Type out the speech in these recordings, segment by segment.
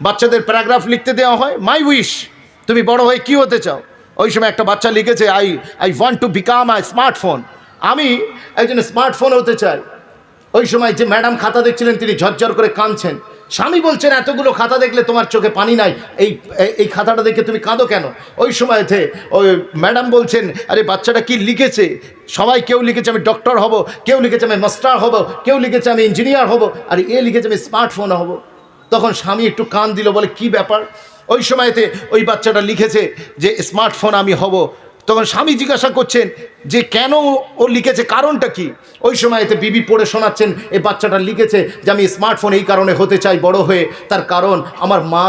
বাচ্চাদের প্যারাগ্রাফ লিখতে দেওয়া হয়, মাই উইশ, তুমি বড় হয়ে কী হতে চাও। ওই সময় একটা বাচ্চা লিখেছে, I want to become a smartphone, আমি একজন স্মার্টফোন হতে চাই। ওই সময় যে ম্যাডাম খাতা দেখছিলেন তিনি ঝরঝর করে কাঁদছেন। স্বামী বলছেন, এতগুলো খাতা দেখলে তোমার চোখে পানি নাই, এই খাতাটা দেখে তুমি কাঁদো কেন? ওই সময়তে ওই ম্যাডাম বলছেন, আরে বাচ্চাটা কি লিখেছে, সবাই কেউ লিখেছে আমি ডক্টর হব, কেউ লিখেছে আমি মাস্টার হব, কেউ লিখেছে আমি ইঞ্জিনিয়ার হব, আর এ লিখেছে আমি স্মার্টফোন হব। তখন স্বামী একটু কান দিল, বলে কি ব্যাপার? ওই সময়তে ওই বাচ্চাটা লিখেছে যে স্মার্টফোন আমি হব। তখন স্বামী জিজ্ঞাসা করছেন যে কেন ও লিখেছে, কারণটা কি? ওই সময়তে বিবি পড়ে শোনাচ্ছেন, এই বাচ্চাটা লিখেছে যে আমি স্মার্টফোন এই কারণে হতে চাই বড় হয়ে, তার কারণ আমার মা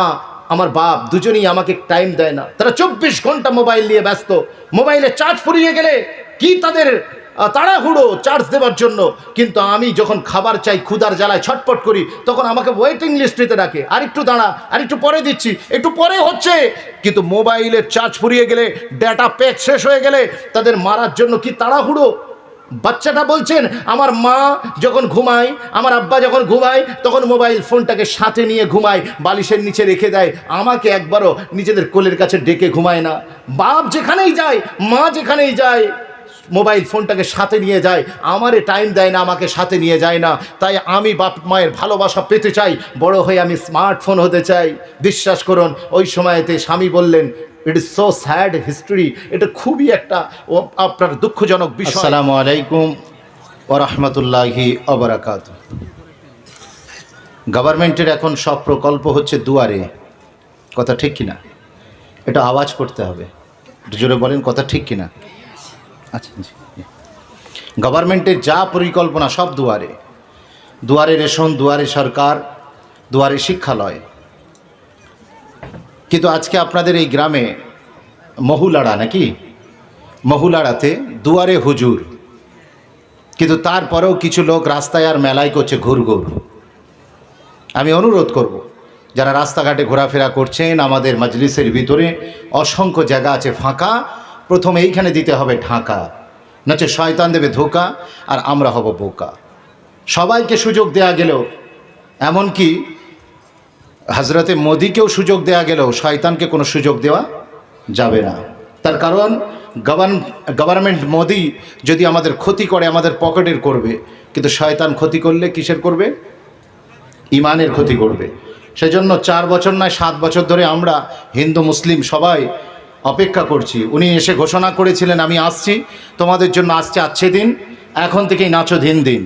আমার বাপ দুজনেই আমাকে টাইম দেয় না, তারা 24 ঘন্টা মোবাইল নিয়ে ব্যস্ত। মোবাইলে চার্জ ফুরিয়ে গেলে কি তাদের তাড়াহুড়ো চার্জ দেওয়ার জন্য, কিন্তু আমি যখন খাবার চাই ক্ষুধার জ্বালায় ছটপট করি, তখন আমাকে ওয়েটিং লিস্টে রাখে, আরেকটু দাঁড়া, আরেকটু পরে দিচ্ছি, একটু পরে হচ্ছে। কিন্তু মোবাইলের চার্জ ফুরিয়ে গেলে, ডাটা প্যাক শেষ হয়ে গেলে তাদের মারার জন্য কি তাড়াহুড়ো। বাচ্চাটা বলছেন, আমার মা যখন ঘুমায়, আমার আব্বা যখন ঘুমায়, তখন মোবাইল ফোনটাকে সাথে নিয়ে ঘুমায়, বালিশের নিচে রেখে দেয়, আমাকে একবারও নিজেদের কোলের কাছে ডেকে ঘুমায় না। বাপ যেখানেই যায়, মা যেখানেই যায়, মোবাইল ফোনটাকে সাথে নিয়ে যায়, আমারে টাইম দেয় না, আমাকে সাথে নিয়ে যায় না। তাই আমি বাপ মায়ের ভালোবাসা পেতে চাই, বড় হয়ে আমি স্মার্টফোন হতে চাই। বিশ্বাস করুন, ওই সময়তে স্বামী বললেন, it is so sad history, এটা খুবই একটা আপনার দুঃখজনক বিষয়। আসসালামু আলাইকুম ওয়া রাহমাতুল্লাহি ওয়া বারাকাতুহু। গভর্নমেন্টের এখন সব প্রকল্প হচ্ছে দুয়ারে, কথা ঠিক কিনা? এটা আওয়াজ করতে হবে, একটু জোরে বলেন, কথা ঠিক কিনা? আচ্ছা, গভর্নমেন্টের যা পরিকল্পনা সব দুয়ারে, দুয়ারে রেশন, দুয়ারে সরকার, দুয়ারে শিক্ষালয়। কিন্তু আজকে আপনাদের এই গ্রামে মহুলাড়া, নাকি মহুলাড়াতে দুয়ারে হুজুর, কিন্তু তারপরেও কিছু লোক রাস্তায় আর মেলায় করছে ঘুরঘুর। আমি অনুরোধ করব, যারা রাস্তাঘাটে ঘোরাফেরা করছেন, আমাদের মজলিসের ভিতরে অসংখ্য জায়গা আছে ফাঁকা, প্রথমে এইখানে দিতে হবে ঢাকা, নচে শয়তান দেবে ধোকা আর আমরা হব বোকা। সবাইকে সুযোগ দেয়া গেল, এমনকি হজরতে মোদিকেও সুযোগ দেয়া গেল, শয়তানকে কোনো সুযোগ দেওয়া যাবে না। তার কারণ গভর্নমেন্ট মোদি যদি আমাদের ক্ষতি করে, আমাদের পকেটের করবে, কিন্তু শয়তান ক্ষতি করলে কিসের করবে? ইমানের ক্ষতি করবে। সেজন্য 4 বছর নয় 7 বছর ধরে আমরা হিন্দু মুসলিম সবাই অপেক্ষা করছি। উনি এসে ঘোষণা করেছিলেন, আমি আসছি তোমাদের জন্য, আসছে আচ্ছে দিন, এখন থেকেই নাচো দিন দিন।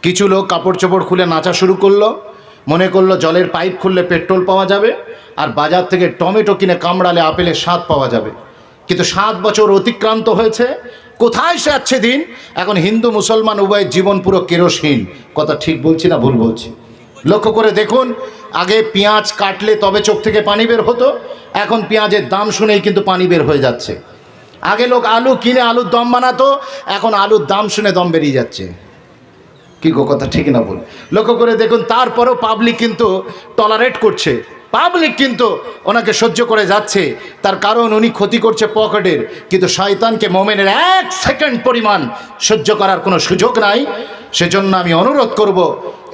কিছু লোক কাপড় চোপড় খুলে নাচা শুরু করলো, মনে করলো জলের পাইপ খুললে পেট্রোল পাওয়া যাবে, আর বাজার থেকে টমেটো কিনে কামড়ালে আপেলের স্বাদ পাওয়া যাবে। কিন্তু 7 বছর অতিক্রান্ত হয়েছে, কোথায় সে আচ্ছে দিন? এখন হিন্দু মুসলমান উভয়ের জীবন পুরো কেরোসিন। কথা ঠিক বলছি না ভুল বলছি? লক্ষ্য করে দেখুন, আগে পেঁয়াজ কাটলে তবে চোখ থেকে পানি বের হতো, এখন পেঁয়াজের দাম শুনেই কিন্তু পানি বের হয়ে যাচ্ছে। আগে লোক আলু কিনে আলুর দম বানাতো, এখন আলুর দাম শুনে দম বেরিয়ে যাচ্ছে। কি গো, কথা ঠিক না বল? লক্ষ্য করে দেখুন, তারপরেও পাবলিক কিন্তু টলারেট করছে, পাবলিক কিন্তু ওনাকে সহ্য করে যাচ্ছে। তার কারণ উনি ক্ষতি করছে পকেটের, কিন্তু শয়তানকে মোমেনের 1 সেকেন্ড পরিমাণ সহ্য করার কোনো সুযোগ নাই। সেজন্য আমি অনুরোধ করব,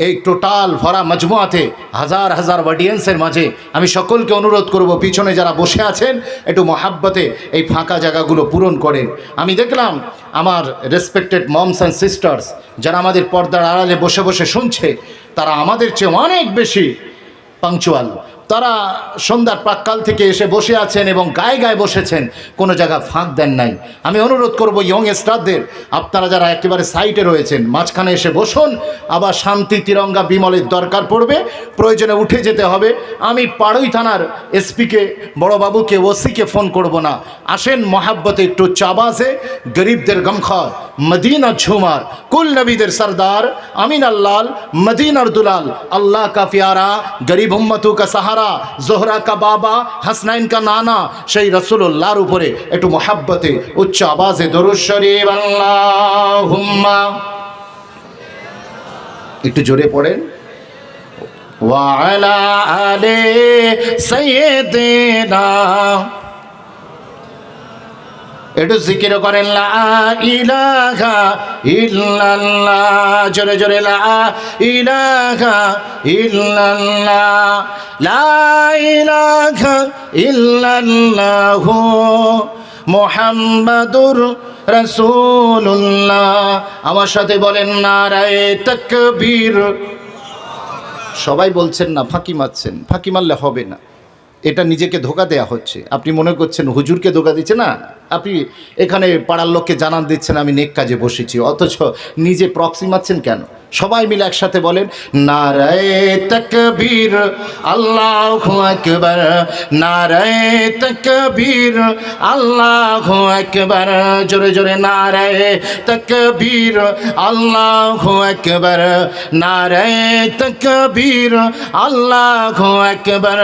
এই টোটাল ভরা মজমুয়াতে হাজার হাজার অডিয়েন্সের মাঝে আমি সকলকে অনুরোধ করব, পিছনে যারা বসে আছেন একটু মহাব্বতে এই ফাঁকা জায়গাগুলো পূরণ করেন। আমি দেখলাম আমার রেসপেক্টেড মমস অ্যান্ড সিস্টার্স যারা আমাদের পর্দার আড়ালে বসে বসে শুনছে, তারা আমাদের চেয়ে অনেক বেশি পাংচুয়াল। তারা সন্ধ্যার প্রাক্কাল থেকে এসে বসে আছেন এবং গায়ে গায়ে বসেছেন, কোনো জায়গা ফাঁক দেন নাই। আমি অনুরোধ করব ইয়ং স্টারদের, আপনারা যারা একেবারে সাইডে রয়েছেন মাঝখানে এসে বসুন। আবার শান্তি তিরঙ্গা বিমলের দরকার পড়বে, প্রয়োজনে উঠে যেতে হবে। আমি পাড়ুই থানার এসপিকে, বড়বাবুকে, ওসিকে ফোন করব না, আসেন মহাব্বতে একটু চাবাজে গরিবদের গমখার মদিনা ঝুমার কুল নবীদের সরদার আমিন আল্লাহ মদিনার দুলাল আল্লাহ কা প্যারা গরিব উম্মতু কা সাহারা জোহরা কা বাবা হাসনাইন কা নানা সেই রসুল্লাহর উপরে একটু মহাব্বতে উচ্চ আওয়াজে দরুদ শরীফ আল্লাহুম্মা, একটু জোরে পড়েন, ওয়া আলা আলে সাইয়্যিদিনা একটু জিকির করেন লা ইলাহা ইল্লাল্লাহ, জোরে জোরে লা ইলাহা ইল্লাল্লাহ, লা ইলাহা ইল্লাল্লাহু মুহাম্মাদুর রাসূলুল্লাহ। আমার সাথে বলেন নারায়ে তাকবীর। সবাই বলছেন না, ফাঁকি মারছেন। ফাঁকি মারলে হবে না, এটা নিজেকে ধোকা দেয়া হচ্ছে। আপনি মনে করছেন হুজুরকে ধোকা দিচ্ছে, না, আপনি এখানে পাড়ার লোককে জানান দিচ্ছেন আমি নেক কাজে বসেছি, অথচ নিজে প্রক্সি মারছেন কেন? সবাই মিলে একসাথে বলেন নারায়ে তাকবীর, আল্লাহু আকবার, নারায়ে তাকবীর, আল্লাহু আকবার, জোরে জোরে নারায়ে তাকবীর, আল্লাহু আকবার, নারায়ে তাকবীর, আল্লাহু আকবার।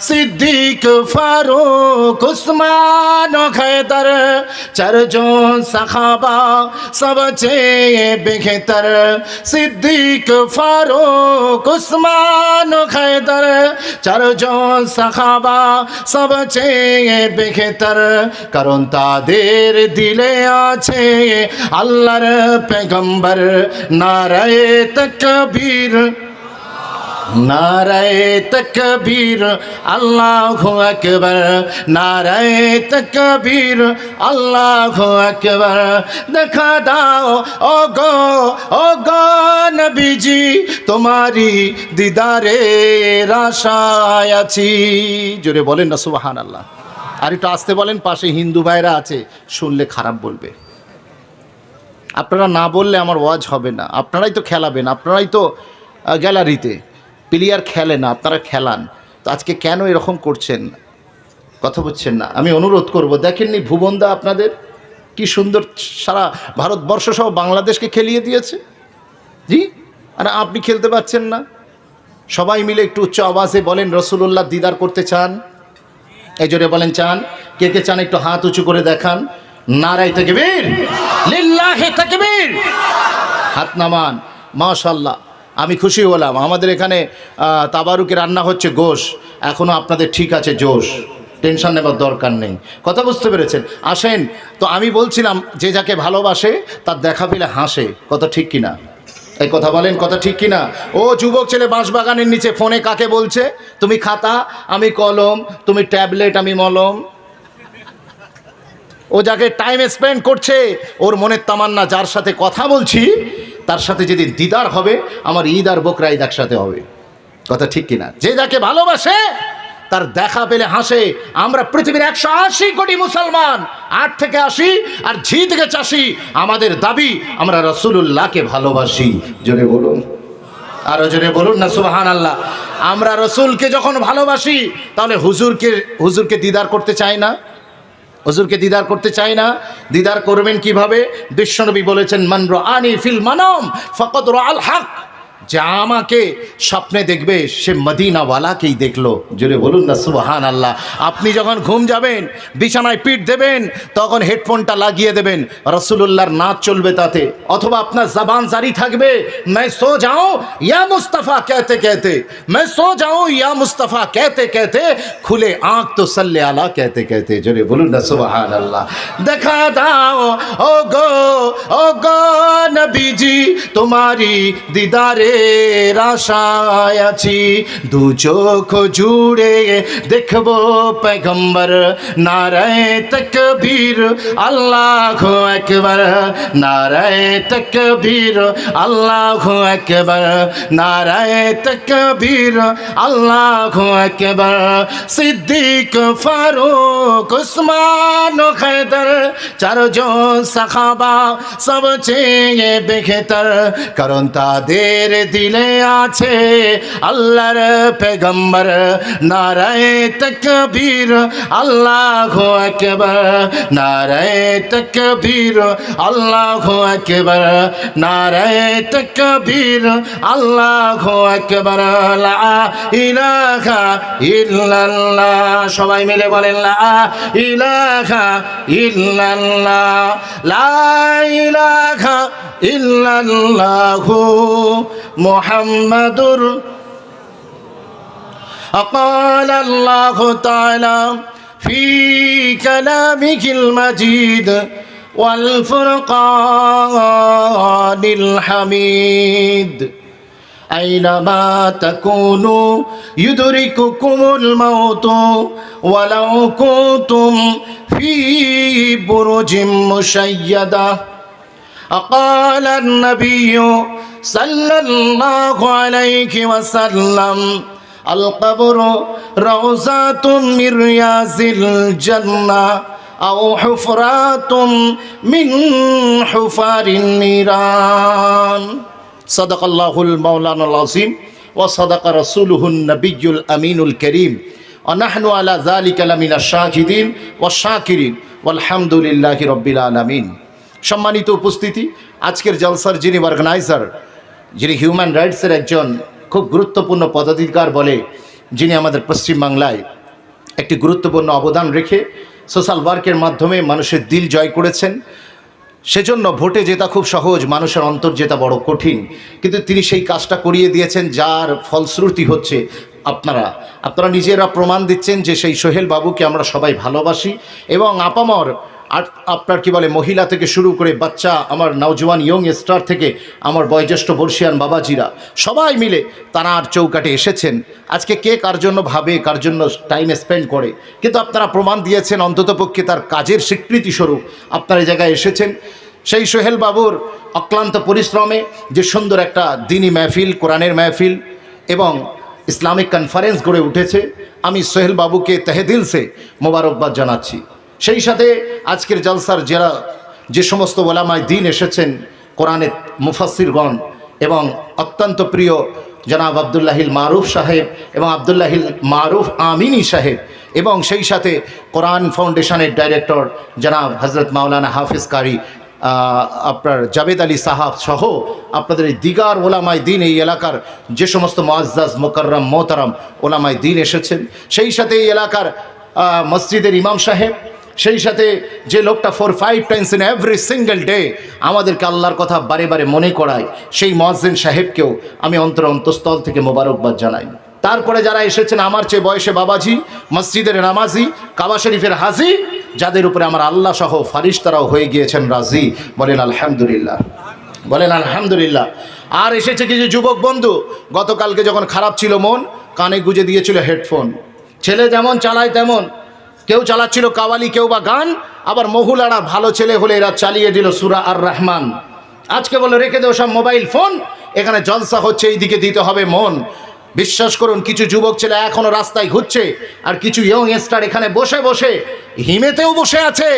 সিদ্দিক, ফারুক, উসমান, हैदर, चारजों सहाबा सबसे बेहतर, सिद्दीक, फारूक, उस्मान, हैदर, चारजों सहाबा सबसे बेहतर। কারণ তাদের দিলে আছে আল্লাহর পেগম্বর। নারায়ে তাকবীর, নারায়ে তাকবীর, আল্লাহু আকবার, নারায়ে তাকবীর, আল্লাহু আকবার। দেখা দাও ও গো নবীজি, তোমারি দিদারের আশায় আছি। জোরে বলেন না সুবহানাল্লাহ। আর একটু আস্তে বলেন, পাশে হিন্দু ভাইরা আছে, শুনলে খারাপ বলবে। আপনারা না বললে আমার ওয়াজ হবে না। আপনারাই তো খেলাবেন, আপনারাই তো গ্যালারিতে প্লেয়ার খেলে না, আপনারা খেলান। তো আজকে কেন এরকম করছেন? কথা বুঝছেন না। আমি অনুরোধ করব, দেখেননি ভুবনদা আপনাদের কি সুন্দর সারা ভারতবর্ষ সহ বাংলাদেশকে খেলিয়ে দিয়েছে। জি, আর আপনি খেলতে পারছেন না। সবাই মিলে একটু উচ্চ আওয়াজে বলেন রাসূলুল্লাহ দিদার করতে চান? এই জোরে বলেন চান? কে কে চান একটু হাত উঁচু করে দেখান। নারায়ে তাকবীর, লিল্লাহি তাকবীর, হাত নামান। মাশাআল্লাহ, আমি খুশি হলাম। আমাদের এখানে তাবারুকে রান্না হচ্ছে গোশ, এখনও আপনাদের ঠিক আছে জোশ, টেনশন নেবার দরকার নেই। কথা বুঝতে পেরেছেন? আসেন। তো আমি বলছিলাম, যে যাকে ভালোবাসে তার দেখা পেলে হাসে। কথা ঠিক কিনা? এই কথা বলেন, কথা ঠিক কিনা? ও যুবক ছেলে বাঁশবাগানের নিচে ফোনে কাকে বলছে? তুমি খাতা, আমি কলম, তুমি ট্যাবলেট, আমি মলম। ও যাকে টাইম স্পেন্ড করছে, ওর মনের তামান্না যার সাথে কথা বলছি তার সাথে যেদিন দিদার হবে, আমার ঈদ আর বকরা ঈদ একসাথে হবে। কথা ঠিক কিনা? যে যাকে ভালোবাসে তার দেখা পেলে হাসে। আমরা পৃথিবীর 180 কোটি মুসলমান, 8 থেকে 80 আর ঝি থেকে চাষি, আমাদের দাবি আমরা রাসূলুল্লাহকে ভালোবাসি। জোরে বলুন, আরো জোরে বলুন না সুবহানাল্লাহ। আমরা রাসূলকে যখন ভালোবাসি, তাহলে হুজুরকে দিদার করতে চাই না? হুজুরকে দিদার করতে চাই না? দিদার করবেন কিভাবে? বিশ্বনবী বলেছেন, মান রাআনি ফিল মানাম ফাকাদ রাআল হক। যে আমাকে স্বপ্নে দেখবে সে মদিনাওয়ালাকেই দেখলো। জোরে বলুন না সুবহানাল্লাহ। আপনি যখন ঘুম যাবেন, বিছানায় পিঠ দেবেন, তখন হেডফোনটা লাগিয়ে দেবেন, রাসূলুল্লাহর নাচ চলবে তাতে। অথবা আপনার জবান জারি থাকবে, मैं सो जाऊं या मुस्तफ़ा कहते कहते, मैं सो जाऊं या मुस्तफ़ा कहते कहते, खुले आँख तो सल्ले आला कहते कहते। জোরে বলুন না সুবহানাল্লাহ। দেখা দাও ও গো নবীজি, তোমারি দিদারে আশায় আছি। দু চোখ জুড়ে দেখবো পেগম্বর। নারায়ে তাকবীর, আল্লাহু আকবার, নারায়ে তাকবীর, আল্লাহু আকবার, নারায়ে তাকবীর, আল্লাহু আকবার। সিদ্দিক, ফারুক, উসমান, हैदर, চারজন সাহাবা সবচেয়ে বেহতর। কারণ তাদের দিলে আছে আল্লাহর পেগম্বর। নারায়ে তাকবীর, আল্লাহু আকবার, নারায়ে তাকবীর, আল্লাহু আকবার, নারায়ে তাকবীর, আল্লাহু আকবার। লা ইলাহা ইল্লাল্লাহ। সবাই মিলে বলেন লা ইলাহা ইল্লাল্লাহ, লা ইলাহা ইল্লাল্লাহু মুহাম্মাদুর। قال الله تعالى في كلامه المجيد والفرقان الحميد أينما تكونوا يدرككم الموت ولو كنتم في برج مشيدة قال النبي صلى الله عليه وسلم القبر روضة من رياض الجنة أو حفرات من حفر النيران صدق الله المولانا العظيم وصدق رسوله النبي الأمين الكريم ونحن على ذلك لمن الشاهدين والشاكرين والحمد لله رب العالمين। সম্মানিত উপস্থিতি, আজকের জলসার যিনি অর্গানাইজার, যিনি হিউম্যান রাইটসের একজন খুব গুরুত্বপূর্ণ পদাধিকার বলে, যিনি আমাদের পশ্চিমবাংলায় একটি গুরুত্বপূর্ণ অবদান রেখে সোশ্যাল ওয়ার্কের মাধ্যমে মানুষের দিল জয় করেছেন। সেজন্য ভোটে জেতা খুব সহজ, মানুষের অন্তর জেতা বড় কঠিন, কিন্তু তিনি সেই কাজটা করিয়ে দিয়েছেন, যার ফলশ্রুতি হচ্ছে আপনারা নিজেরা প্রমাণ দিচ্ছেন যে সেই সোহেল বাবুকে আমরা সবাই ভালোবাসি। এবং আপামর আর আপনার কি বলে মহিলা থেকে শুরু করে বাচ্চা, আমার নওজওয়ান ইয়ং স্টার থেকে আমার বয়োজ্যেষ্ঠ বর্ষিয়ান বাবাজিরা সবাই মিলে তারা আর চৌকাটে এসেছেন। আজকে কে কার জন্য ভাবে, কার জন্য টাইম স্পেন্ড করে, কিন্তু আপনারা প্রমাণ দিয়েছেন অন্ততপক্ষে তার কাজের স্বীকৃতি স্বরূপ আপনারা এই জায়গায় এসেছেন। সেই সোহেল বাবুর অক্লান্ত পরিশ্রমে যে সুন্দর একটা দিনী মেহফিল, কোরআনের মেহফিল এবং ইসলামিক কনফারেন্স গড়ে উঠেছে, আমি সোহেল বাবুকে তহেদিল সে মোবারকবাদ জানাচ্ছি। সেই সাথে আজকের জলসার যে সমস্ত ওলামায়ে দ্বীন এসেছেন, কোরআনের মুফাসসিরগণ এবং অত্যন্ত প্রিয় জনাব আব্দুল্লাহিল মারুফ সাহেব এবং আব্দুল্লাহিল মারুফ আমিনী সাহেব, এবং সেই সাথে কোরআন ফাউন্ডেশনের ডাইরেক্টর জনাব হজরত মাওলানা হাফিজ কারি আপনার জাবেদ আলী সাহাব সহ আপনাদের এই দিগার ওলামায়ে দ্বীন, এই এলাকার যে সমস্ত মুআজ্জাজ মুকাররম মোহতারাম ওলামায়ে দ্বীন এসেছেন, সেই সাথে এই এলাকার মসজিদের ইমাম সাহেব, সেই সাথে যে লোকটা 4-5 Times in every single day আমাদেরকে আল্লাহর কথা বারে বারে মনে করায়, সেই মুয়াজ্জিন সাহেবকেও আমি অন্তঃস্থল থেকে মোবারকবাদ জানাই। তারপরে যারা এসেছেন আমার চেয়ে বয়সে বাবাজি, মসজিদের নামাজি, কাবা শরীফের হাজি, যাদের উপরে আমার আল্লাহ সহ ফারিস্তারাও হয়ে গিয়েছেন রাজি, বলেন আলহামদুলিল্লাহ, বলেন আলহামদুলিল্লাহ। আর এসেছে কিছু যুবক বন্ধু, গতকালকে যখন খারাপ ছিল মন, কানে গুজে দিয়েছিল হেডফোন। ছেলে যেমন চালায় তেমন, কেউ চালাচ্ছিল কাওয়ালি, কেউ বা গান, আবার মহুলারা ভালো ছেলে হলে এরা চালিয়ে দিল সূরা আর রহমান। আজকে বলে রেখে দেও সব মোবাইল ফোন, এখানে জলসা হচ্ছে, এই দিকে দিতে হবে মন। বিশ্বাস করুন, কিছু যুবক ছেলে এখনো রাস্তায় ঘুরছে, আর কিছু ইয়ং স্টার এখানে বসে বসে হিমেতেও বসে আছে।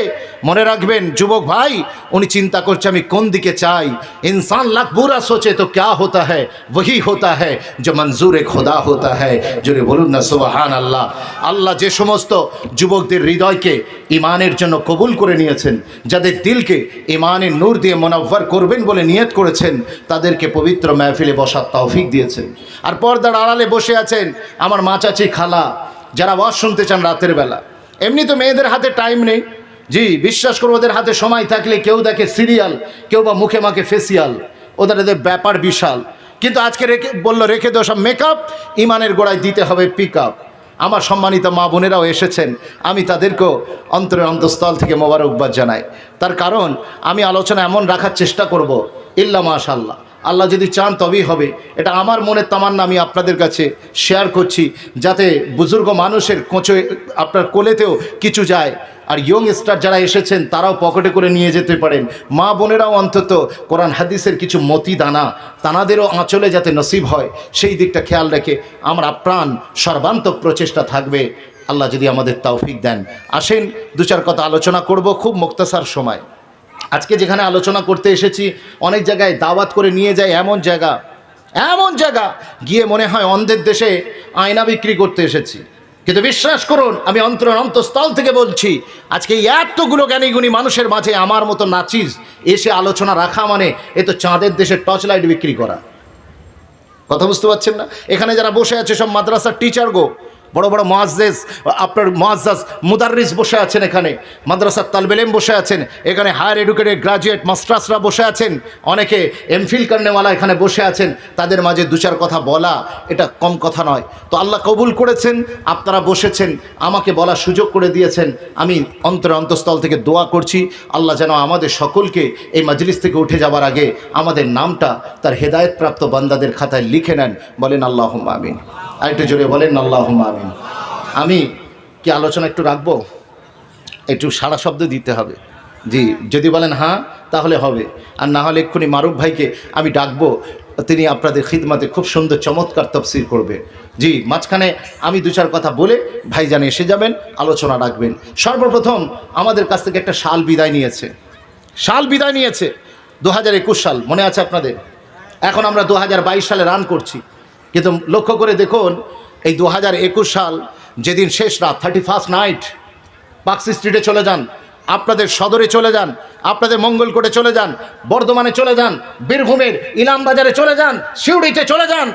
মনে রাখবেন যুবক ভাই, উনি চিন্তা করছে আমি কোন দিকে চাই। ইনসান লাখ বুরা সোচে তো ক্যা হোতা হ্যায়, ওহি হোতা হ্যায় जो मंजूर खुदा होता है। জোরে বলুন না সুবহান আল্লাহ। আল্লাহ যে সমস্ত যুবকদের হৃদয়কে ইমানের জন্য কবুল করে নিয়েছেন, যাদের দিলকে ইমানের নূর দিয়ে মুনাওয়ার করবেন বলে নিয়ত করেছেন, তাদেরকে পবিত্র মাহফিলে বসার তৌফিক দিয়েছেন। আর পর্দার আড়ালে বসে আছেন আমার মা, চাচি, খালা, যারা ওয়াজ শুনতে চান রাতের বেলা। এমনি তো মেয়েদের হাতে টাইম নেই, জি বিশ্বাস করো, ওদের হাতে সময় থাকলে কেউ দেখে সিরিয়াল, কেউ বা মুখে মাখে ফেসিয়াল, ওদের ব্যাপার বিশাল। কিন্তু আজকে রেখে দেওয়া সব মেকআপ, ইমানের গোড়ায় দিতে হবে পিক আপ। আমার সম্মানিত মা বোনেরাও এসেছেন, আমি তাদেরকেও অন্তরের অন্তঃস্থল থেকে মোবারকবাদ জানাই। তার কারণ আমি আলোচনা এমন রাখার চেষ্টা করব, ইল্লা মাশাআল্লাহ, আল্লাহ যদি চান তবেই হবে। এটা আমার মনের তামান্না, আমি আপনাদের কাছে শেয়ার করছি, যাতে বুজুর্গ মানুষের আপনার কোলেতেও কিছু যায়, আর ইয়ং স্টার যারা এসেছেন তারাও পকেটে করে নিয়ে যেতে পারেন। মা বোনেরাও অন্তত কোরআন হাদিসের কিছু মতি দানা তানাদেরও আঁচলে যাতে নসিব হয়, সেই দিকটা খেয়াল রেখে আমরা প্রাণ সর্বান্তক প্রচেষ্টা থাকবে, আল্লাহ যদি আমাদের তৌফিক দেন। আসেন দু চার কথা আলোচনা করব, খুব মুক্তাসার সময়। আজকে যেখানে আলোচনা করতে এসেছি, অনেক জায়গায় দাওয়াত করে নিয়ে যায়, এমন জায়গা গিয়ে মনে হয় অন্ধের দেশে আয়না বিক্রি করতে এসেছি। কিন্তু বিশ্বাস করুন, আমি অন্তঃস্থল থেকে বলছি, আজকে এতগুলো জ্ঞানীগুণী মানুষের মাঝে আমার মতো নাচিজ এসে আলোচনা রাখা মানে এ তো চাঁদের দেশে টর্চ লাইট বিক্রি করা। কথা বুঝতে পারছেন না? এখানে যারা বসে আছে সব মাদ্রাসার টিচার গো, বড় বড় মুয়াজ্জিজ, আপনার মুআজ্জাজ মুদাররিস বসে আছেন, এখানে মাদ্রাসার তালবে ইলম বসে আছেন, এখানে হায়ার এডুকেটেড গ্রাজুয়েট মাস্টার্সরা বসে আছেন, অনেকে এমফিল করনেওয়ালা এখানে বসে আছেন। তাদের মাঝে দু চার কথা বলা এটা কম কথা নয়। তো আল্লাহ কবুল করেছেন, আপনারা বসেছেন, আমাকে বলার সুযোগ করে দিয়েছেন। আমি অন্তঃস্থল থেকে দোয়া করছি আল্লাহ যেন আমাদের সকলকে এই মাজলিস থেকে উঠে যাওয়ার আগে আমাদের নামটা তার হেদায়েতপ্রাপ্ত বান্দাদের খাতায় লিখে নেন। বলেন আল্লাহুম্মা আমিন। আরেকটু জোরে বলেন আল্লাহুম্মা আমিন। আমি কি আলোচনা একটু রাখবো? একটু সারা শব্দ দিতে হবে। জি, যদি বলেন হ্যাঁ তাহলে হবে, আর না হলে এক্ষুনি মারুফ ভাইকে আমি ডাকবো, তিনি আপনাদের খিদমাতে খুব সুন্দর চমৎকার তাফসীর করবে। জি, মাঝখানে আমি দু চার কথা বলে ভাইজান এসে যাবেন, আলোচনা রাখবেন। সর্বপ্রথম আমাদের কাছ থেকে একটা সাল বিদায় নিয়েছে, 2021 সাল, মনে আছে আপনাদের? এখন আমরা 2022 সালে রান করছি, কিন্তু লক্ষ্য করে দেখুন এই 2021 সাল যেদিন শেষ রাত, 31st নাইট, পাকসি স্ট্রিটে চলে যান, আপনাদের সদরে চলে যান, আপনাদের মঙ্গলকোটে চলে যান, বর্ধমানে চলে যান, বীরভূমের ইলামবাজারে চলে যান, সিউড়িতে চলে যান,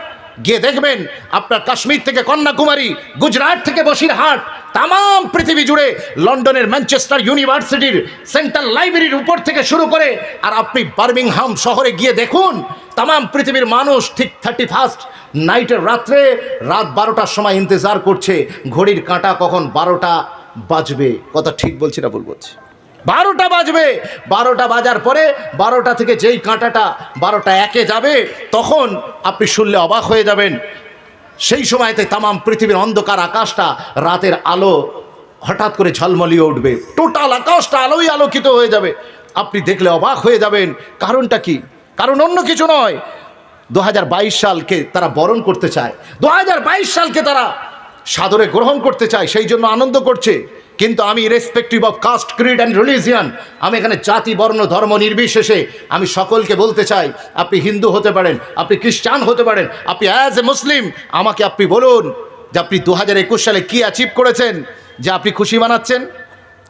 গিয়ে দেখবেন আপনার কাশ্মীর থেকে কন্যাকুমারী, গুজরাট থেকে বসিরহাট, তামাম পৃথিবী জুড়ে, লন্ডনের ম্যানচেস্টার ইউনিভার্সিটির সেন্ট্রাল লাইব্রেরির উপর থেকে শুরু করে, আর আপনি বার্মিংহাম শহরে গিয়ে দেখুন তামাম পৃথিবীর মানুষ ঠিক 31st নাইটের রাত্রে রাত 12টার সময় ইন্তজার করছে ঘড়ির কাঁটা কখন 12টা বাজবে। কথা ঠিক বলছি না ভুল বলছি? 12টা বাজবে, 12টা বাজার পরে 12টা থেকে যেই কাঁটাটা 12টা একে যাবে, তখন আপনি শুনলে অবাক হয়ে যাবেন। সেই সময়তে তামাম পৃথিবীর অন্ধকার আকাশটা রাতের আলো হঠাৎ করে ঝলমলিয়ে উঠবে, টোটাল আকাশটা আলোই আলোকিত হয়ে যাবে। আপনি দেখলে অবাক হয়ে যাবেন। কারণটা কি? কারণ অন্য কিছু নয়, 2022 সালকে তারা বরণ করতে চায়, 2022 সালকে তারা সাদরে গ্রহণ করতে চায়, সেই জন্য আনন্দ করছে। কিন্তু আমি respective of caste, creed and religion, আমি এখানে জাতি বর্ণ ধর্ম নির্বিশেষে আমি সকলকে বলতে চাই, আপনি হিন্দু হতে পারেন, আপনি খ্রিস্টান হতে পারেন, আপনি অ্যাজ এ মুসলিম আমাকে আপনি বলুন যে আপনি 2021 সালে কি অ্যাচিভ করেছেন, যে আপনি খুশি মানাচ্ছেন,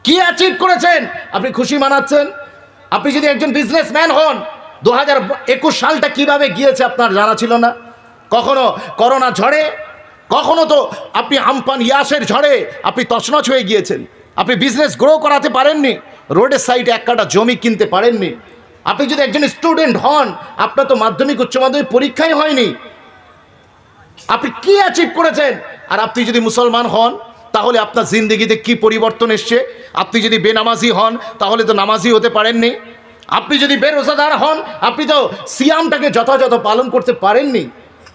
কি অ্যাচিভ করেছেন আপনি খুশি মানাচ্ছেন। আপনি যদি একজন বিজনেসম্যান হন, 2021 সালটা কিভাবে গিয়েছে আপনার জানা ছিল না? কখনো করোনা ঝড়ে, কখনো তো আপনি আমপান ইয়াসের ঝড়ে আপনি তছনছ হয়ে গিয়েছেন, আপনি বিজনেস গ্রো করাতে পারেননি, রোডের সাইডে এক কাটা জমি কিনতে পারেননি। আপনি যদি একজন স্টুডেন্ট হন, আপনার তো মাধ্যমিক উচ্চ মাধ্যমিক পরীক্ষাই হয়নি, আপনি কি অ্যাচিভ করেছেন? আর আপনি যদি মুসলমান হন তাহলে আপনার জিন্দগিতে কি পরিবর্তন এসছে? আপনি যদি বেনামাজি হন তাহলে তো নামাজি হতে পারেননি। আপনি যদি বেরোজাদার হন, আপনি তো সিয়ামটাকে যথাযথ পালন করতে পারেননি।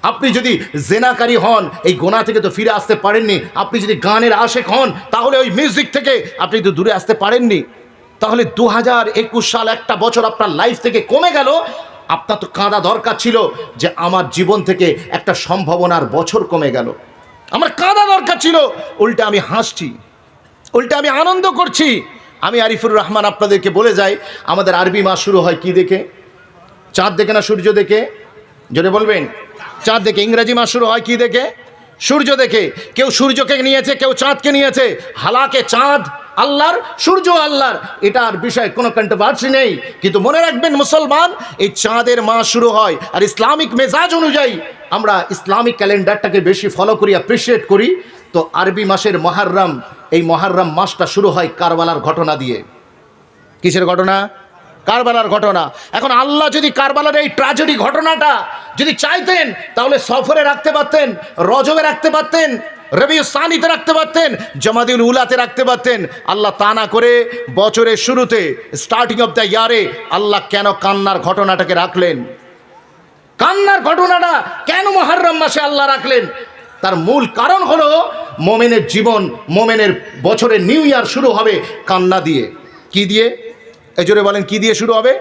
আপনি যদি জেনাকারী হন, এই গোনা থেকে তো ফিরে আসতে পারেননি। আপনি যদি গানের আশেক হন, তাহলে ওই মিউজিক থেকে আপনি তো দূরে আসতে পারেননি। তাহলে 2021 সাল একটা বছর আপনার লাইফ থেকে কমে গেল। আপনার তো কাঁদা দরকার ছিল যে আমার জীবন থেকে একটা সম্ভাবনার বছর কমে গেল, আমার কাঁদা দরকার ছিল। উল্টে আমি হাসছি, উল্টে আমি আনন্দ করছি। আমি আরিফুর রহমান আপনাদেরকে বলে যাই, আমাদের আরবি মাস শুরু হয় কি দেখে? চাঁদ দেখে না সূর্য দেখে? জোরে বলবেন। চাঁদ দেখে। ইংরেজি মাস শুরু হয় কি দেখে? সূর্য দেখে। কেউ সূর্যকে নিয়েছে, কেউ চাঁদকে নিয়েছে। হালাকে চাঁদ আল্লাহর, সূর্য আল্লাহর, এটার বিষয়ে কোনো কন্ট্রোভার্সি নেই। কিন্তু মনে রাখবেন মুসলমান, এই চাঁদের মাস শুরু হয়, আর ইসলামিক মেজাজ অনুযায়ী আমরা ইসলামিক ক্যালেন্ডারটাকে বেশি ফলো করি, অ্যাপ্রিসিয়েট করি। তো আরবি মাসের মহররম, এই মহররম মাসটা শুরু হয় কারবালার ঘটনা দিয়ে। কিসের ঘটনা? কারবালার ঘটনা। এখন আল্লাহ যদি কারবালার এই ট্র্যাজেডি ঘটনাটা যদি চাইতেন, তাহলে সফরে রাখতে পারতেন, রজবে রাখতে পারতেন, রবিউল সানিতে রাখতে পারতেন, জমাদিউল উলাতে রাখতে পারতেন। আল্লাহ তা না করে বছরের শুরুতে, স্টার্টিং অফ দ্য ইয়ারে, আল্লাহ কেন কান্নার ঘটনাটাকে রাখলেন? কান্নার ঘটনাটা কেন মুহররম মাসে আল্লাহ রাখলেন? তার মূল কারণ হলো মোমেনের জীবন, মোমেনের বছরের নিউ ইয়ার শুরু হবে কান্না দিয়ে। কি দিয়ে? এই জোরে বলেন, কি দিয়ে শুরু হবে?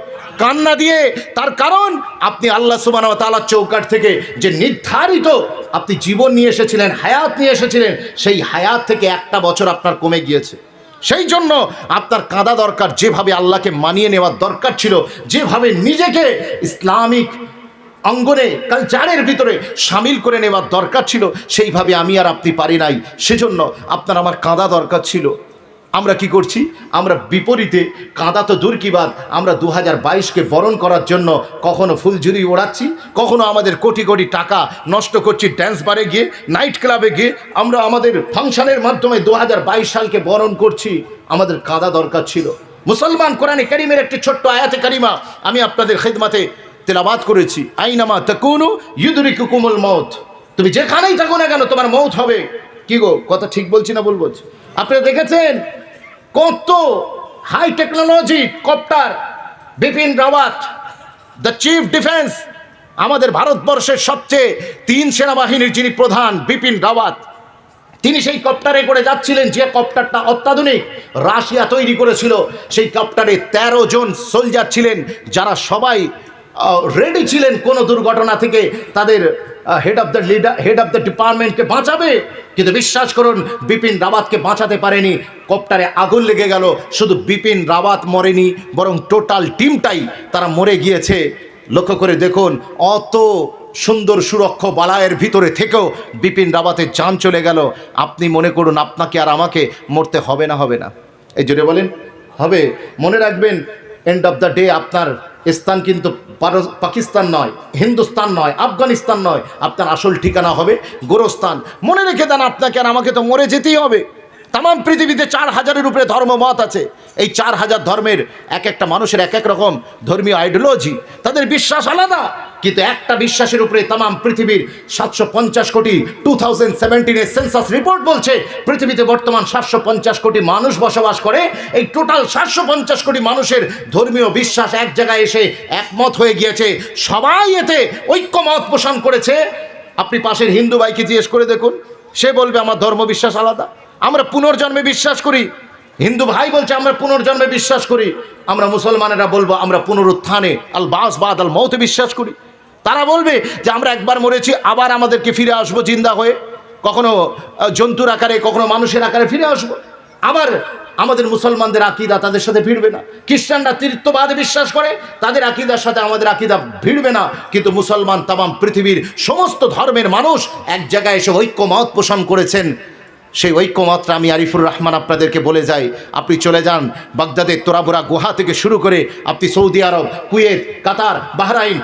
কান্না দিয়ে। তার কারণ আপনি আল্লাহ সুবহানাহু ওয়া তাআলার চৌকাঠ থেকে যে নির্ধারিত আপনি জীবন নিয়ে এসেছিলেন, হায়াত নিয়ে এসেছিলেন, সেই হায়াত থেকে একটা বছর আপনার কমে গিয়েছে। সেই জন্য আপনার কাঁদা দরকার, যেভাবে আল্লাহকে মানিয়ে নেওয়ার দরকার ছিল, যেভাবে নিজেকে ইসলামিক অঙ্গনে কালচারের ভিতরে সামিল করে নেওয়ার দরকার ছিল, সেইভাবে আমি আর আপনি পারি নাই। সেজন্য আপনার আমার কাঁদা দরকার ছিল। আমরা কি করছি? আমরা বিপরীতে, কাঁদা তো দূর কি বাদ, আমরা 2022কে বরণ করার জন্য কখনো ফুলঝুরি ওড়াচ্ছি, কখনো আমাদের কোটি কোটি টাকা নষ্ট করছি ড্যান্স বারে গিয়ে, নাইট ক্লাবে গিয়ে। আমরা আমাদের ফাংশনের মাধ্যমে 2022 সালকে বরণ করছি। আমাদের কাঁদা দরকার ছিল। মুসলমান কোরআনে কারিমের একটি ছোট্ট আয়াতে কারিমা আমি আপনাদের খিদমতে তেলাওয়াত করেছি। আইনামা তাকুনু ইউদরিকুকুমুল মউত। তুমি যেখানেই থাকো না কেন তোমার মউত হবে। কি গো, কথা ঠিক বলছি না ভুল বলছি? আপনারা দেখেছেন কত high technology copter, Bipin Rawat the chief defence, আমাদের ভারতবর্ষের সবচেয়ে 3 সেনাবাহিনীর যিনি প্রধান বিপিন রাওয়াত, তিনি সেই কপ্টারে করে যাচ্ছিলেন, যে কপ্টারটা অত্যাধুনিক রাশিয়া তৈরি করেছিল। সেই কপ্টারে 13 জন সোলজার ছিলেন, যারা সবাই রেডি ছিলেন কোনো দুর্ঘটনা থেকে তাদের হেড অফ দ্য ডিপার্টমেন্টকে বাঁচাবে। কিন্তু বিশ্বাস করুন, বিপিন রাওয়াতকে বাঁচাতে পারেনি। কপ্টারে আগুন লেগে গেল। শুধু বিপিন রাওয়াত মরেনি, বরং টোটাল টিমটাই তারা মরে গিয়েছে। লক্ষ্য করে দেখুন, অত সুন্দর সুরক্ষা বালায়ের ভিতরে থেকেও বিপিন রাওয়াতের জান চলে গেল। আপনি মনে করুন আপনাকে আর আমাকে মরতে হবে না? হবে না? এই জোরে বলেন হবে। মনে রাখবেন, এন্ড অফ দ্য ডে আপনার স্থান কিন্তু পাকিস্তান নয়, হিন্দুস্তান নয়, আফগানিস্তান নয়, আপনার আসল ঠিকানা হবে গোরস্থান। মনে রেখে দেন, আপনাকে আর আমাকে তো মরে যেতেই হবে। তাম পৃথিবীতে 4000-এর উপরে ধর্মমত আছে। এই 4000 ধর্মের এক একটা মানুষের এক এক রকম ধর্মীয় আইডিওলজি, তাদের বিশ্বাস আলাদা। কিন্তু একটা বিশ্বাসের উপরে তাম পৃথিবীর 750 কোটি 2017-এর সেন্সাস রিপোর্ট বলছে পৃথিবীতে বর্তমান 750 কোটি মানুষ বসবাস করে। এই টোটাল 750 কোটি মানুষের ধর্মীয় বিশ্বাস এক জায়গায় এসে একমত হয়ে গিয়েছে। সবাই এতে ঐক্যমত পোষণ করেছে। আপনি পাশের হিন্দু ভাইকে জিজ্ঞেস করে দেখুন, সে বলবে আমার ধর্ম বিশ্বাস আলাদা। আমরা পুনর্জন্মে বিশ্বাস করি। হিন্দু ভাই বলছে আমরা পুনর্জন্মে বিশ্বাস করি। আমরা মুসলমানেরা বলবো আমরা পুনরুত্থানে আল বাস বাদ আল মৌতে বিশ্বাস করি। তারা বলবে যে আমরা একবার মরেছি, আবার আমাদেরকে ফিরে আসবো জিন্দা হয়ে, কখনো জন্তুর আকারে, কখনো মানুষের আকারে ফিরে আসবো। আবার আমাদের মুসলমানদের আকিদা তাদের সাথে ভিড়বে না। খ্রিস্টানরা তীর্থবাদে বিশ্বাস করে, তাদের আকিদার সাথে আমাদের আকিদা ভিড়বে না। কিন্তু মুসলমান তাম পৃথিবীর সমস্ত ধর্মের মানুষ এক জায়গায় এসে ঐক্যমত পোষণ করেছেন। সেই ঐক্যমতটা আমি আরিফুর রহমান আপনাদেরকে বলে যাই। আপনি চলে যান বাগদাদের তোরাবোরা গুহা থেকে শুরু করে আপনি Saudi Arab, Kuwait, Qatar, Bahrain,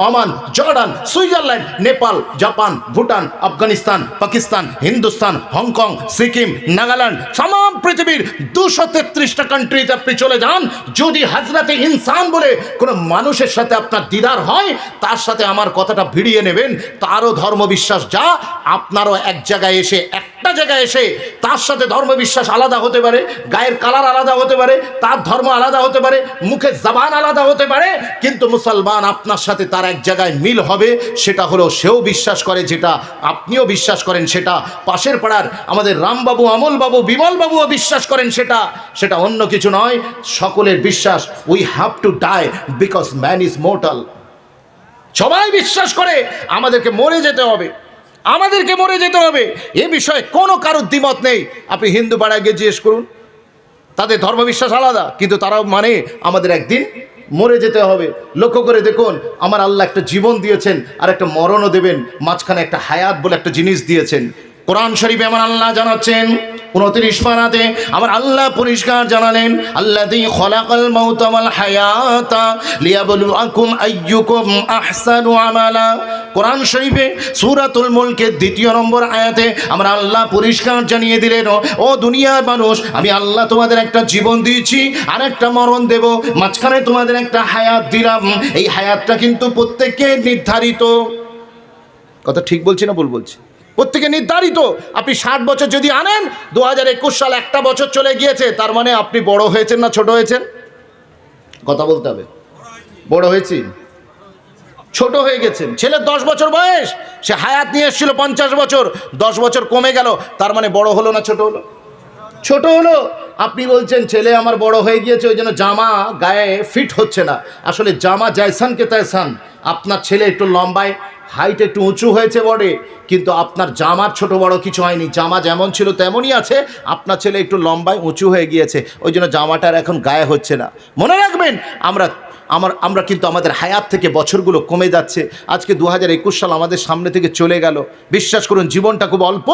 Oman, Jordan, Switzerland, Nepal, Japan, Bhutan, Afghanistan, Pakistan, Hindustan, Hong Kong, Sikkim, Nagaland, তাম পৃথিবীর 233টা কান্ট্রিতে আপনি চলে যান। যদি হযরতে ইনসান বলে কোনো মানুষের সাথে আপনার দিদার হয়, তার সাথে আমার কথাটা ভিড়িয়ে নেবেন। তারও ধর্মবিশ্বাস যা, আপনারও এক জায়গায় এসে, একটা জায়গায় এসে তার সাথে ধর্মবিশ্বাস আলাদা হতে পারে, গায়ের কালার আলাদা হতে পারে, তার ধর্ম আলাদা হতে পারে, মুখের জবান আলাদা হতে পারে, কিন্তু মুসলমান আপনার সাথে তার এক জায়গায় মিল হবে। সেটা হলো সেও বিশ্বাস করে যেটা আপনিও বিশ্বাস করেন, সেটা পাশের পাড়ার আমাদের রামবাবু, অমলবাবু, বিমলবাবুও বিশ্বাস করেন, সেটা অন্য কিছু নয়। সকলের বিশ্বাস we have to die because man is mortal. সবাই বিশ্বাস করে আমাদেরকে মরে যেতে হবে, আমাদেরকে মরে যেতে হবে। এ বিষয়ে কোনো কারোর দ্বিমত নেই। আপনি হিন্দু পাড়ায় গিয়ে জিজ্ঞেস করুন, তাদের ধর্মবিশ্বাস আলাদা, কিন্তু তারাও মানে আমাদের একদিন মরে যেতে হবে। লক্ষ্য করে দেখুন, আমার আল্লাহ একটা জীবন দিয়েছেন আর একটা মরণও দেবেন, মাঝখানে একটা হায়াত বলে একটা জিনিস দিয়েছেন। কোরআন শরীফে আমার আল্লাহ জানাচ্ছেন 29 পারাতে আমার আল্লাহ পরিষ্কার জানালেন, আল্লাযী খলাকাল মাউতা ওয়াল হায়াতা লিয়াবলুয়াকুম আইয়ুকুম আহসানু আমালা। কোরআন শরীফে সূরাতুল মুলকের 2 নম্বর আয়াতে আমার আল্লাহ পরিষ্কার জানিয়ে দিলেন, ও দুনিয়ার মানুষ, আমি আল্লাহ তোমাদের একটা জীবন দিয়েছি আর একটা মরণ দেব, মাঝখানে তোমাদের একটা হায়াত দিলাম। এই হায়াতটা কিন্তু প্রত্যেককে নির্ধারিত। কথা ঠিক বলছি না ভুল বলছি? প্রত্যেকে নির্ধারিত। আপনি 60 বছর যদি আনেন, 2021 সাল একটা বছর চলে গিয়েছে, তার মানে আপনি বড় হয়েছেন না ছোট হয়েছেন? কথা বলতে হবে। বড় হয়েছি, ছোট হয়ে গেছেন। ছেলের 10 বছর বয়স, সে হায়াত নিয়ে এসেছিল 50 বছর, 10 বছর কমে গেল, তার মানে বড় হলো না ছোট হলো? ছোট হলো। আপনি বলছেন ছেলে আমার বড় হয়ে গিয়েছে, ওই জন্য জামা গায়ে ফিট হচ্ছে না। আসলে জামা জয়সানকে তয়সান। আপনার ছেলে একটু লম্বায়, হাইট একটু উঁচু হয়েছে বডে, কিন্তু আপনার জামার ছোট বড় কিছু হয়নি। জামা যেমন ছিল তেমনই আছে, আপনার ছেলে একটু লম্বায় উঁচু হয়ে গিয়েছে, ওই জন্য জামাটার এখন গায়ে হচ্ছে না। মনে রাখবেন, আমরা কিন্তু আমাদের হায়াত থেকে বছরগুলো কমে যাচ্ছে। আজকে 2021 সাল আমাদের সামনে থেকে চলে গেল। বিশ্বাস করুন, জীবনটা খুব অল্প,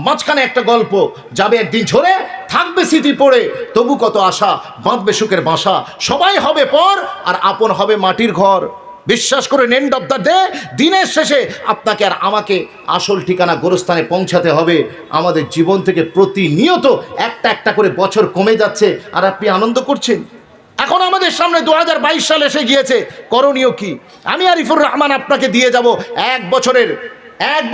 মাঝখানে একটা গল্প যাবে একদিন ঝরে, থাকবে স্মৃতি পড়ে, তবু কত আশা, বাঁধবে সুখের বাসা, সবাই হবে পর আর আপন হবে মাটির ঘর। বিশ্বাস করে এন্ড অফ দ্য ডে, দিনের শেষে আপনাকে আর আমাকে আসল ঠিকানা গোরস্থানে পৌঁছাতে হবে। আমাদের জীবন থেকে প্রতিনিয়ত একটা একটা করে বছর কমে যাচ্ছে, আর আপনি আনন্দ করছেন। এখন আমাদের সামনে 2022 সাল এসে গিয়েছে, করণীয় কি? আমি আরিফুর রহমান আপনাকে দিয়ে যাব এক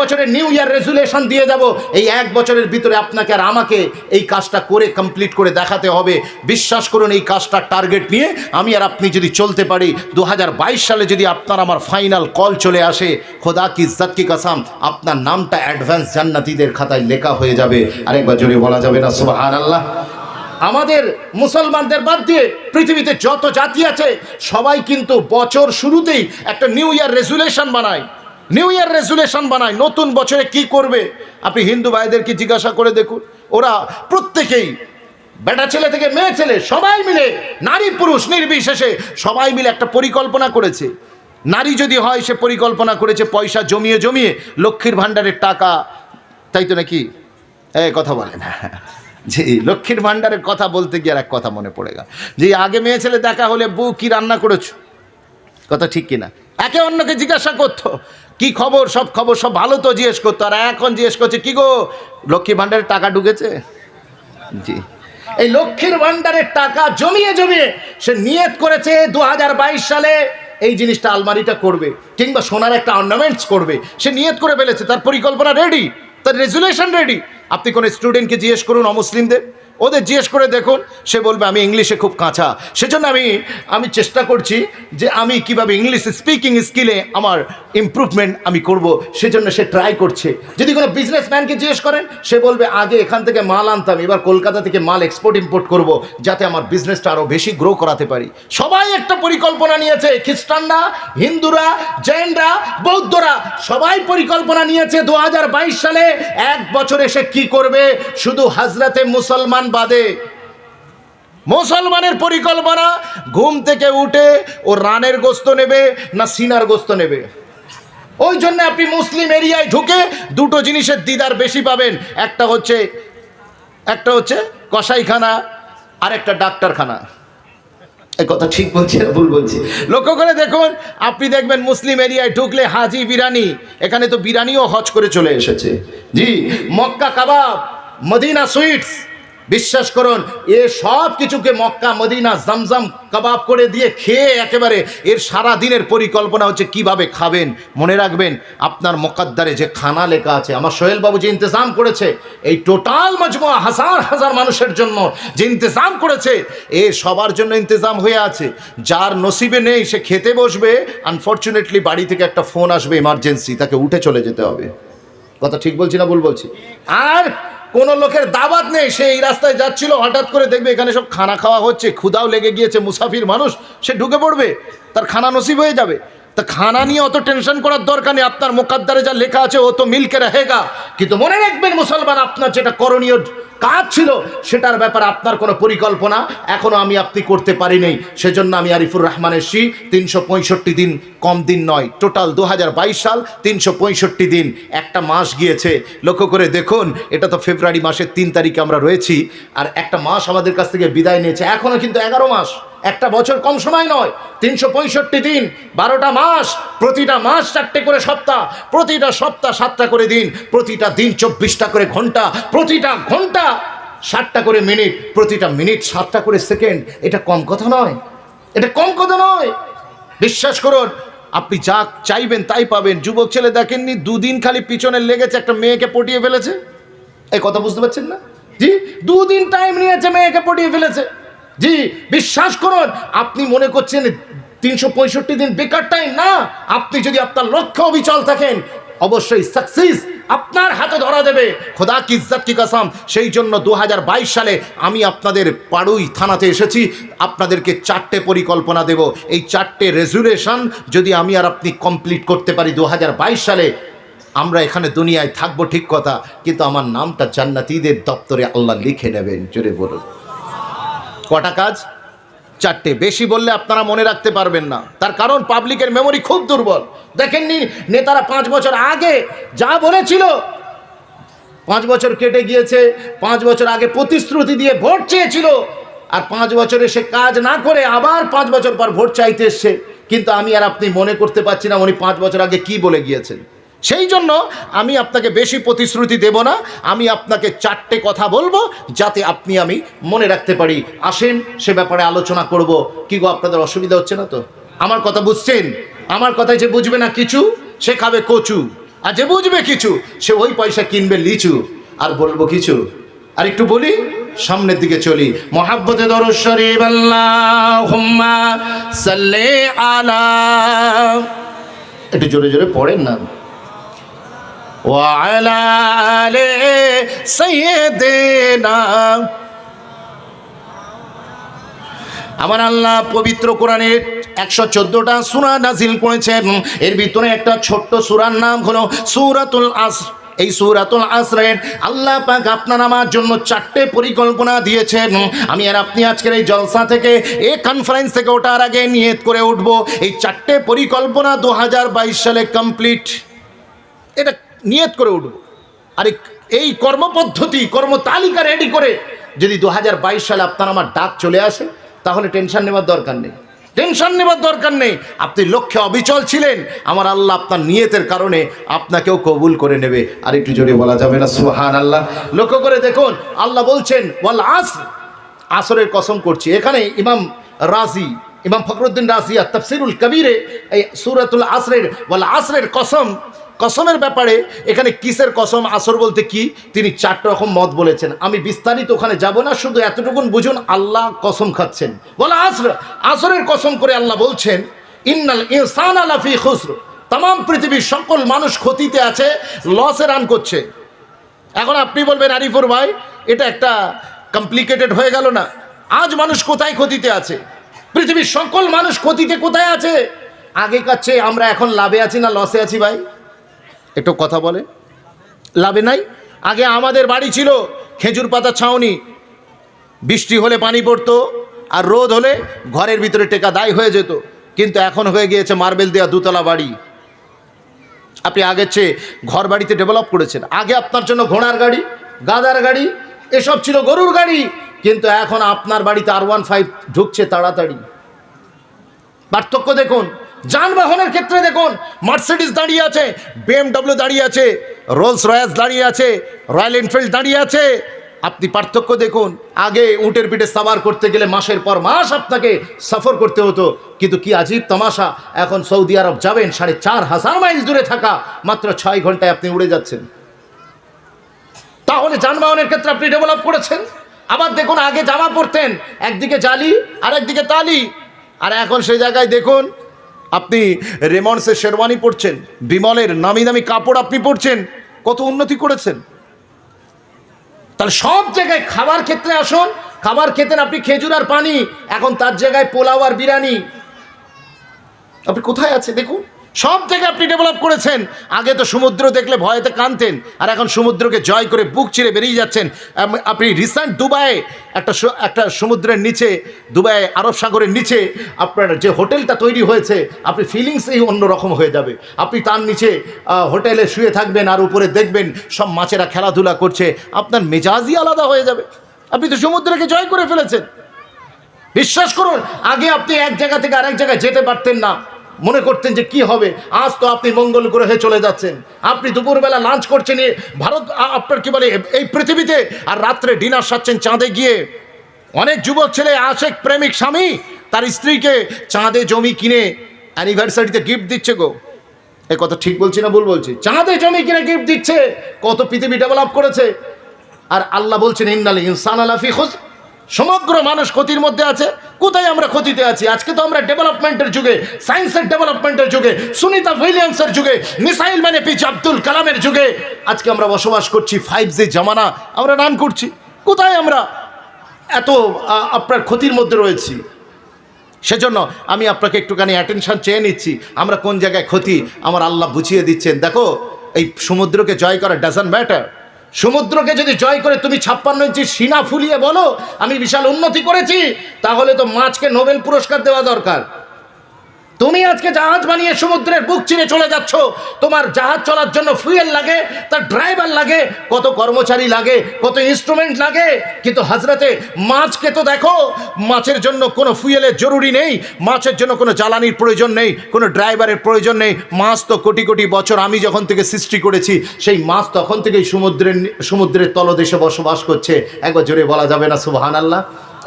বছরের নিউ ইয়ার রেজুলেশন দিয়ে যাব। এই এক বছরের ভিতরে আপনাকে আর আমাকে এই কাজটা করে কমপ্লিট করে দেখাতে হবে। বিশ্বাস করুন, এই কাজটার টার্গেট নিয়ে আমি আর আপনি যদি চলতে পারি, 2022 সালে যদি আপনার আমার ফাইনাল কল চলে আসে, খোদা কি ইজ্জত কি কসম, আপনার নামটা অ্যাডভান্স জান্নাতীদের খাতায় লেখা হয়ে যাবে। আরেকবার জোরে বলা যাবে না সুবহানাল্লাহ? আমাদের মুসলমানদের বাদ দিয়ে পৃথিবীতে যত জাতি আছে সবাই কিন্তু বছর শুরুতেই একটা নিউ ইয়ার রেজুলেশন বানায়, নতুন বছরে কি করবে। আপনি হিন্দু ভাইদেরকে জিজ্ঞাসা করে দেখুন, ওরা প্রত্যেকেই বেটা ছেলে থেকে মেয়ে ছেলে সবাই মিলে, নারী পুরুষ নির্বিশেষে সবাই মিলে একটা পরিকল্পনা করেছে। নারী যদি হয়, সে পরিকল্পনা করেছে পয়সা জমিয়ে জমিয়ে লক্ষ্মীর ভাণ্ডারের টাকা, তাই তো নাকি? কথা বলে না যে লক্ষ্মীর ভাণ্ডারের কথা বলতে গিয়ে আর এক কথা মনে পড়ে গেল, যে আগে মেয়ে ছেলে দেখা হলে বউ কি রান্না করেছো, কথা ঠিক কিনা, একে অন্যকে জিজ্ঞাসা করতো কি খবর, সব খবর সব ভালো তো জিজ্ঞেস করতো। আর এখন জিজ্ঞেস করছে কি গো, লক্ষ্মীর ভাণ্ডারের টাকা ঢুকেছে? জি, এই লক্ষ্মীর ভাণ্ডারের টাকা জমিয়ে জমিয়ে সে নিয়ত করেছে 2022 সালে এই জিনিসটা, আলমারিটা করবে, কিংবা সোনার একটা অর্নামেন্টস করবে। সে নিয়ত করে ফেলেছে, তার পরিকল্পনা রেডি, তার রেজুলেশন রেডি। আপনি কোনো স্টুডেন্টকে জিজ্ঞেস করুন, অমুসলিমদের, ওদের জিজ্ঞেস করে দেখুন, সে বলবে আমি ইংলিশে খুব কাঁচা, সেজন্য আমি চেষ্টা করছি যে আমি কিভাবে ইংলিশ স্পিকিং স্কিলে আমার ইমপ্রুভমেন্ট আমি করব, সেজন্য সে ট্রাই করছে। যদি কোনো বিজনেসম্যানকে জিজ্ঞেস করেন, সে বলবে আগে এখান থেকে মাল আনতাম, এবার কলকাতা থেকে মাল এক্সপোর্ট ইম্পোর্ট করব, যাতে আমার বিজনেসটা আরও বেশি গ্রো করাতে পারি। সবাই একটা পরিকল্পনা নিয়েছে, খ্রিস্টানরা, হিন্দুরা, জৈনরা, বৌদ্ধরা, সবাই পরিকল্পনা নিয়েছে 2022 সালে এক বছরে সে কি করবে। শুধু হজরতে মুসলমান বাদে, মুসলমানের পরিকল্পনা ঘুম থেকে উঠে ও রানের গোস্ত নেবে না সিনার গোস্ত নেবে। ওই জন্য আপনি মুসলিম এরিয়ায় ঢুকে দুটো জিনিসের দিদার বেশি পাবেন, একটা হচ্ছে কসাইখানা আর একটা ডাক্তারখানা। এই কথা ঠিক বলছি না ভুল বলছি? লক্ষ্য করে দেখুন, আপনি দেখবেন মুসলিম এরিয়ায় ঢুকলে হাজি বিরিয়ানি, এখানে তো বিরিয়ানিও হজ করে চলে এসেছে। জি, মক্কা কাবাব, মদিনা সুইটস, বিশ্বাস করুন এ সব কিছুকে মক্কা মদিনা জমজম কাবাব করে দিয়ে খেয়ে একেবারে এর সারা দিনের পরিকল্পনা হচ্ছে কিভাবে খাবেন। মনে রাখবেন, আপনার মুকদ্দারে যে খানা লেখা আছে, আমার সোহেল বাবু যে ইন্তজাম করেছে, এই টোটাল মজমুয়া হাজার হাজার মানুষের জন্য যে ইন্তজাম করেছে, এ সবার জন্য ইন্তজাম হয়ে আছে। যার নসিবে নেই সে খেতে বসবে, আনফর্চুনেটলি বাড়ি থেকে একটা ফোন আসবে ইমার্জেন্সি, তাকে উঠে চলে যেতে হবে। কথা ঠিক বলছি না ভুল বলছি? আর কোনো লোকের দাওয়াত নেই, সে এই রাস্তায় যাচ্ছিল, হঠাৎ করে দেখবে এখানে সব খানা খাওয়া হচ্ছে, ক্ষুধাও লেগে গিয়েছে, মুসাফির মানুষ, সে ঢুকে পড়বে, তার খানা নসিব হয়ে যাবে। তা খানা নিয়ে অত টেনশন করার দরকার নেই, আপনার মুকদ্দারে যা লেখা আছে ও তো মিলকে রহেগা। কিন্তু মনে রাখবেন মুসলমান, আপনার যেটা করণীয় কাজ ছিল সেটার ব্যাপারে আপনার কোনো পরিকল্পনা এখনো আমি আপনি করতে পারি নাই। সেজন্য আমি আরিফুর রহমান এসছি। 365 দিন কম দিন নয়, টোটাল 2022 সাল 365 দিন, একটা মাস গিয়েছে। লক্ষ্য করে দেখুন, এটা তো ফেব্রুয়ারি মাসের 3 তারিখে আমরা রয়েছি, আর একটা মাস আমাদের কাছ থেকে বিদায় নিয়েছে। এখনো কিন্তু 11 মাস, একটা বছর কম সময় নয়। 365 দিন, 12টা মাস, প্রতিটা মাস 4টে করে সপ্তাহ, প্রতিটা সপ্তাহ 7টা করে দিন, প্রতিটা দিন 24টা করে ঘন্টা, প্রতিটা ঘন্টা 60টা করে মিনিট, প্রতিটা মিনিট 7টা করে সেকেন্ড। এটা কম কথা নয়, এটা কম কথা নয়। বিশ্বাস করুন, আপনি যা চাইবেন তাই পাবেন। যুবক ছেলে দেখেননি, 2 দিন খালি পিছনে লেগেছে, একটা মেয়েকে পটিয়ে ফেলেছে। এই কথা বুঝতে পারছেন না? জি, 2 দিন টাইম নিয়েছে, মেয়েকে পটিয়ে ফেলেছে। জি, বিশ্বাস করুন, আপনি মনে করছেন 365 দিন বেকার টাইম না। আপনি যদি আপনার লক্ষ্য অবিচল থাকেন, অবশ্যই সাকসেস আপনার হাতে ধরা দেবে, খোদা কি ইজ্জত কি কসম। সেই জন্য 2022 সালে আমি আপনাদের পাড়ুই থানাতে এসেছি, আপনাদেরকে 4টে পরিকল্পনা দেব। এই 4টে রেজুলেশন যদি আমি আর আপনি কমপ্লিট করতে পারি 2022 সালে, আমরা এখানে দুনিয়ায় থাকবো ঠিক কথা, কিন্তু আমার নামটা জান্নাতীদের দপ্তরে আল্লাহ লিখে নেবেন। জোরে বলুন, কটা কাজ? 4টে। বেশি বললে আপনারা মনে রাখতে পারবেন না, তার কারণ পাবলিকের মেমোরি খুব দুর্বল। দেখেননি নেতারা 5 বছর আগে যা বলেছিল 5 বছর কেটে গিয়েছে, 5 বছর আগে প্রতিশ্রুতি দিয়ে ভোট চেয়েছিল, আর 5 বছরে সে কাজ না করে আবার 5 বছর পর ভোট চাইতে এসছে। কিন্তু আমি আর আপনি মনে করতে পারছি না উনি 5 বছর আগে কি বলে গিয়েছেন। সেই জন্য আমি আপনাকে বেশি প্রতিশ্রুতি দেব না, আমি আপনাকে 4টে কথা বলবো যাতে আপনি আমি মনে রাখতে পারি। আসেন সে ব্যাপারে আলোচনা করব। কি গো, আপনাদের অসুবিধা হচ্ছে না তো? আমার কথা বুঝছেন? আমার কথায় যে বুঝবে না কিছু সে খাবে কচু, আর যে বুঝবে কিছু সে ওই পয়সা কিনবে লিচু। আর বলবো কিছু, আর একটু বলি, সামনের দিকে চলি। মোহাব্বতে দরুদ শরীফ আল্লাহুম্মা সাল্লি আলা, একটু জোরে জোরে পড়েন না। ওয়া আলা আলি সাইয়্যিদিনা। আমার আল্লাহ পবিত্র কোরআনের 114টা সূরা নাজিল করেছেন। এর ভিতরে একটা ছোট্ট সূরার নাম হলো সূরাতুল আসর। এই সূরাতুল আসরের আল্লাহ পাক আপনার আমার জন্য 4টে পরিকল্পনা দিয়েছেন। আমি আর আপনি আজকের এই জলসা থেকে, এই কনফারেন্স থেকে ওঠার আগে নিয়ত করে উঠবো, এই 4টে পরিকল্পনা 2022 সালে কমপ্লিট। এটা নিয়ত করে উঠবো। আর এই কর্মপদ্ধতি, কর্মতালিকা রেডি করে যদি 2022 সালে আপনার আমার ডাক চলে আসে, তাহলে টেনশন নেওয়ার দরকার নেই, টেনশন নেওয়ার দরকার নেই। আপনি লক্ষ্যে অবিচল ছিলেন, আমার আল্লাহ আপনার নিয়তের কারণে আপনাকেও কবুল করে নেবে। আর একটু জোরে বলা যাবে না সুবহানাল্লাহ? লক্ষ্য করে দেখুন, আল্লাহ বলছেন ওয়াল আসর, আসরের কসম করছি। এখানে ইমাম রাজি, ইমাম ফখরুদ্দিন রাজি আর তাফসিরুল কবিরে এই সূরাতুল আসরের ওয়াল আসরের কসম, কসমের ব্যাপারে এখানে কিসের কসম, আসর বলতে কি, তিনি 4 রকম মত বলেছেন। আমি বিস্তারিত ওখানে যাব না, শুধু এতটুকুন বুঝুন, আল্লাহ কসম খাচ্ছেন। বলা আসর, আসরের কসম করে আল্লাহ বলছেন ইন্নাল ইনসানা লাফি খুসর, তাম পৃথিবীর সকল মানুষ ক্ষতিতে আছে, লসে রান করছে। এখন আপনি বলবেন আরিফুর ভাই এটা একটা কমপ্লিকেটেড হয়ে গেল না? আজ মানুষ কোথায় ক্ষতিতে আছে? পৃথিবীর সকল মানুষ ক্ষতিতে কোথায় আছে? আগেকার চেয়ে আমরা এখন লাভে আছি না লসে আছি ভাই? একটু কথা বলে। লাভে নাই? আগে আমাদের বাড়ি ছিল খেজুর পাতা ছাউনি, বৃষ্টি হলে পানি পড়তো, আর রোদ হলে ঘরের ভিতরে টেকা দায় হয়ে যেত। কিন্তু এখন হয়ে গিয়েছে মার্বেল দেওয়া 2তলা বাড়ি। আপনি আগের চেয়ে ঘর বাড়িতে ডেভেলপ করেছেন। আগে আপনার জন্য ঘোড়ার গাড়ি, গাদার গাড়ি, এসব ছিল গরুর গাড়ি, কিন্তু এখন আপনার বাড়িতে R15 ঢুকছে তাড়াতাড়ি। পার্থক্য দেখুন। যানবাহনের ক্ষেত্রে দেখুন, মার্সিডিজ দাঁড়িয়ে আছে, BMW দাঁড়িয়ে আছে, রোলস রয়েস দাঁড়িয়ে আছে, রয়্যাল এনফিল্ড দাঁড়িয়ে আছে। আপনি পার্থক্য দেখুন। আগে উটের পিঠে সাবার করতে গেলে মাসের পর মাস আপনাকে সফর করতে হতো, কিন্তু কি আজীব তামাশা, এখন সৌদি আরব যাবেন 4500 মাইল দূরে থাকা মাত্র 6 ঘন্টায় আপনি উড়ে যাচ্ছেন। তাহলে যানবাহনের ক্ষেত্রে আপনি ডেভেলপ করেছেন। আবার দেখুন, আগে জামা পরতেন একদিকে জালি আর একদিকে তালি, আর এখন সেই জায়গায় দেখুন আপনি রেমন্ডসের শেরওয়ানি পরছেন, বিমলের নামি দামি কাপড় আপনি পরছেন। কত উন্নতি করেছেন। তাহলে সব জায়গায় খাবার ক্ষেত্রে আসুন, খাবার খেতেন আপনি খেজুর আর পানি, এখন তার জায়গায় পোলাও আর বিরিয়ানি। আপনি কোথায় আছে দেখুন, সব জায়গায় আপনি ডেভেলপ করেছেন। আগে তো সমুদ্র দেখলে ভয়েতে কাঁদতেন, আর এখন সমুদ্রকে জয় করে বুক চিরে বেরিয়ে যাচ্ছেন। আপনি রিসেন্ট দুবাইয়ে একটা সমুদ্রের নিচে, দুবাই আরব সাগরের নিচে আপনার যে হোটেলটা তৈরি হয়েছে, আপনি ফিলিংসই অন্যরকম হয়ে যাবে। আপনি তার নিচে হোটেলে শুয়ে থাকবেন, আর উপরে দেখবেন সব মাছেরা খেলাধুলা করছে, আপনার মেজাজই আলাদা হয়ে যাবে। আপনি তো সমুদ্রকে জয় করে ফেলেছেন। বিশ্বাস করুন, আগে আপনি এক জায়গা থেকে আরেক জায়গায় যেতে পারতেন না, মনে করতেন যে কি হবে। আজ তো আপনি মঙ্গল গ্রহে চলে যাচ্ছেন, আপনি দুপুরবেলা লাঞ্চ করছেন ভারত আপনার কি বলে এই পৃথিবীতে, আর রাত্রে ডিনার সারছেন চাঁদে গিয়ে। অনেক যুবক ছেলে আশেক প্রেমিক স্বামী তার স্ত্রীকে চাঁদে জমি কিনে অ্যানিভার্সারিতে গিফট দিচ্ছে গো। এ কথা ঠিক বলছি না ভুল বলছি? চাঁদে জমি কিনে গিফট দিচ্ছে। কত পৃথিবী ডেভেলপ করেছে। আর আল্লাহ বলছেন ইন্নাল ইনসানা লাফি খুসর, সমগ্র মানুষ ক্ষতির মধ্যে আছে। কোথায় আমরা ক্ষতিতে আছি? আজকে তো আমরা ডেভেলপমেন্টের যুগে, সায়েন্সের ডেভেলপমেন্টের যুগে, সুনিতা উইলিয়ামসের যুগে, মিসাইল ম্যান এপিজে আব্দুল কালামের যুগে আজকে আমরা বসবাস করছি। 5G জামানা আমরা রান করছি। কোথায় আমরা এত আপনার ক্ষতির মধ্যে রয়েছি? সেজন্য আমি আপনাকে একটুখানি অ্যাটেনশন চেয়ে নিচ্ছি, আমরা কোন জায়গায় ক্ষতি আমার আল্লাহ বুঝিয়ে দিচ্ছেন। দেখো, এই সমুদ্রকে জয় করা ডাজন্ট ম্যাটার। সমুদ্রকে যদি জয় করে তুমি 56 ইঞ্চি সিনা ফুলিয়ে বলো আমি বিশাল উন্নতি করেছি, তাহলে তো মাছকে নোবেল পুরস্কার দেওয়া দরকার। তুমি আজকে জাহাজ বানিয়ে সমুদ্রের বুক চিরে চলে যাচ্ছ, তোমার জাহাজ চলার জন্য ফুয়েল লাগে, তার ড্রাইভার লাগে, কত কর্মচারী লাগে, কত ইনস্ট্রুমেন্ট লাগে। কিন্তু হজরতে মাছকে তো দেখো, মাছের জন্য কোনো ফুয়েলের জরুরি নেই, মাছের জন্য কোনো জ্বালানির প্রয়োজন নেই, কোনো ড্রাইভারের প্রয়োজন নেই। মাছ তো কোটি কোটি বছর আমি যখন থেকে সৃষ্টি করেছি, সেই মাছ তখন থেকেই সমুদ্রের তলদেশে বসবাস করছে। একবার জোরে বলা যাবে না সুবহানাল্লাহ?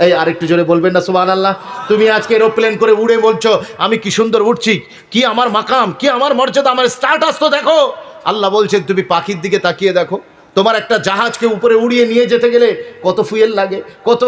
এই আরেকটু জোরে বলবেন না সুবহানাল্লাহ? তুমি আজকে এরোপ্লেন করে উড়ে বলছো আমি কি সুন্দর উঠছি, কি আমার মাকাম, কি আমার মর্যাদা, আমার স্ট্যাটাস তো দেখো। আল্লাহ বলছেন তুমি পাখির দিকে তাকিয়ে দেখো, তোমার একটা জাহাজকে উপরে উড়িয়ে নিয়ে যেতে গেলে কত ফুয়েল লাগে, কত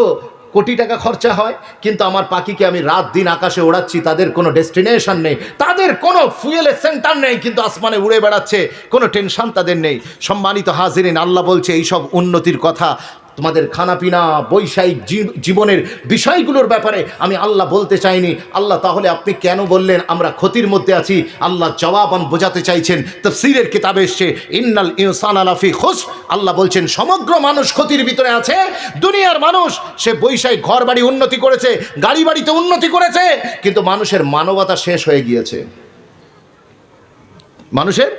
কোটি টাকা খরচা হয়। কিন্তু আমার পাখিকে আমি রাত দিন আকাশে ওড়াচ্ছি, তাদের কোনো ডেস্টিনেশন নেই, তাদের কোনো ফুয়েলের সেন্টার নেই, কিন্তু আসমানে উড়ে বেড়াচ্ছে, কোনো টেনশন তাদের নেই। সম্মানিত হাজিরিন, আল্লাহ বলছে এইসব উন্নতির কথা তোমাদের খানাপিনা বৈষয়িক জীবনের বিষয়গুলোর ব্যাপারে আমি আল্লাহ বলতে চাইনি। আল্লাহ তাহলে আপনি কেন বললেন আমরা ক্ষতির মধ্যে আছি? আল্লাহ জবাবান বোঝাতে চাইছেন। তাফসীরের কিতাবে এসছে ইন্নাল ইনসানা লাফি খুসর। আল্লাহ বলছেন সমগ্র মানুষ ক্ষতির ভিতরে আছে। দুনিয়ার মানুষ সে বৈষয়িক ঘর বাড়ি উন্নতি করেছে, গাড়ি বাড়িতে উন্নতি করেছে, কিন্তু মানুষের মানবতা শেষ হয়ে গিয়েছে। মানুষের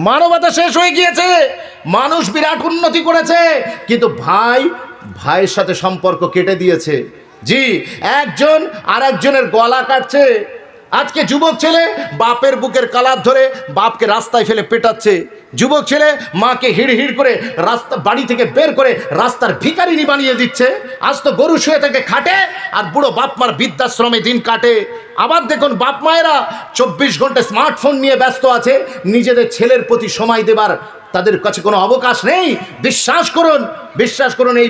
মানবতা শেষ হয়ে গিয়েছে। মানুষ বিরাট উন্নতি করেছে, কিন্তু ভাইয়ের সাথে সম্পর্ক কেটে দিয়েছে। জি, একজন আর একজনের গলা কাটছে। আজকে যুবক ছেলে বাপের বুকের কালার ধরে বাপকে রাস্তায় ফেলে পেটাচ্ছে। যুবক ছেলে মাকে হিড় হিড় করে বাড়ি থেকে বের করে রাস্তার ভিখারিনী বানিয়ে দিচ্ছে। আজ তো গরু শুয়ে থেকে খাটে, আর বুড়ো বাপ মার বৃদ্ধাশ্রমে দিন কাটে। আবার দেখুন বাপ মায়েরা 24 ঘন্টা স্মার্টফোন নিয়ে ব্যস্ত আছে, নিজেদের ছেলের প্রতি সময় দেবার তাদের কাছে কোনো অবকাশ নেই। বিশ্বাস করুন এই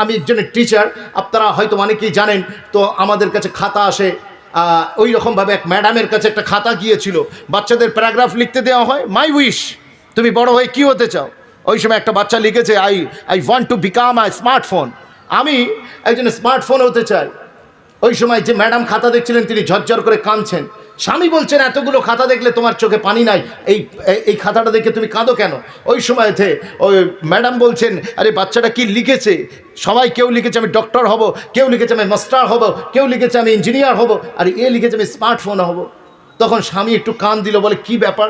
আমি একজনের টিচার, আপনারা হয়তো অনেকেই জানেন। তো আমাদের কাছে খাতা আসে, ওই রকমভাবে এক ম্যাডামের কাছে একটা খাতা গিয়েছিল, বাচ্চাদের প্যারাগ্রাফ লিখতে দেওয়া হয়, মাই উইশ, তুমি বড় হয়ে কী হতে চাও? ওই সময় একটা বাচ্চা লিখেছে I want to become a smartphone, আমি একজন স্মার্টফোন হতে চাই। ওই সময় যে ম্যাডাম খাতা দেখছিলেন তিনি ঝরঝর করে কাঁদছেন। স্বামী বলছেন এতগুলো খাতা দেখলে তোমার চোখে পানি নাই, এই খাতাটা দেখে তুমি কাঁদো কেন? ওই সময়তে ওই ম্যাডাম বলছেন আরে বাচ্চাটা কি লিখেছে, সবাই কেউ লিখেছে আমি ডক্টর হব, কেউ লিখেছে আমি মাস্টার হব, কেউ লিখেছে আমি ইঞ্জিনিয়ার হব, আর এ লিখেছে আমি স্মার্টফোন হব। তখন স্বামী একটু কান দিল, বলে কি ব্যাপার?